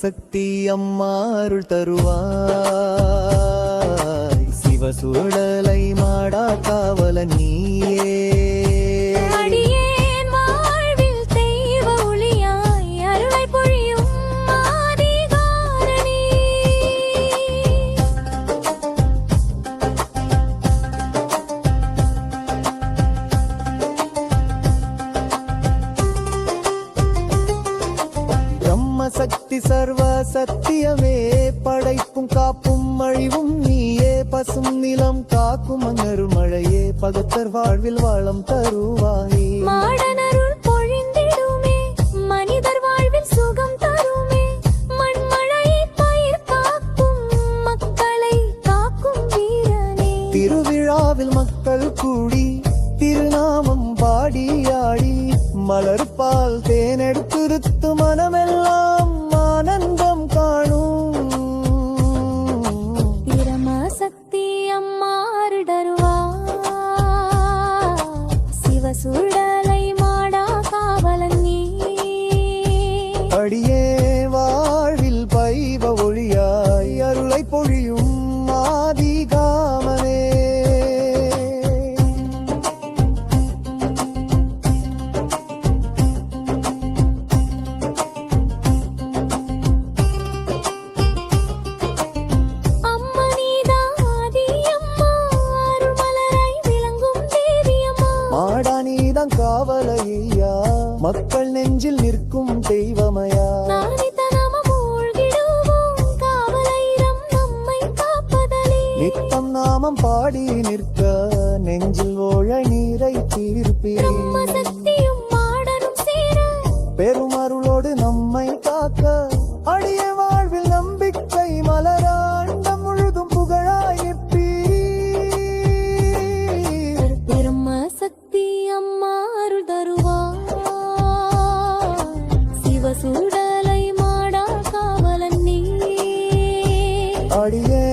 சக்தி அம்மா அருள் தருவாய், சிவசுடலை மாடா காவல நீயே. சக்தி சர்வ சத்தியமே, படைப்பும் காப்பும் அழிவும் நீயே, பசும் நிலம் காக்கும் அங்கரும் மழையே, பகத்தர் வாழ்வில் வாழம் தருவாயே. மாடனருள் பொழிந்திடுமே, மனிதர் வாழ்வில் சுகம் தருமே, மண்மழையை பயிர் காக்கும் மக்களை காக்கும் வீரனே. திருவிழாவில் மக்கள் கூடி திருநாமம் பாடி ஆடி, மலர்பால் தேனெடுத்துருத்து மனமெல்லாம் ஆனந்தம் காணும். பிரமசக்தி அம்மா அருடருவா, சிவசுடலை மாடா காவலன் நீ. அடியே வாழ்வில் பைவ ஒளியாய் அருளை பொழியும் ஆதிகாமனே. மாடானீதான் காவலையா, மக்கள் நெஞ்சில் நிற்கும் தெய்வமையா. நித்தம் நாமம் பாடி நிற்க நெஞ்சில் ஓழ நீரை தீர்ப்பீர். பெரும் அருளோடு நம்மை காக்க, அடிய வாழ்வில் நம்பிக்கை மலராண்ட முழுதும் புகழாய் நிற்பீர். பிரம்மசக்தி அம்மா அருள் தருவா, சிவசுடலை மாடா காவலன் நீ. அடியே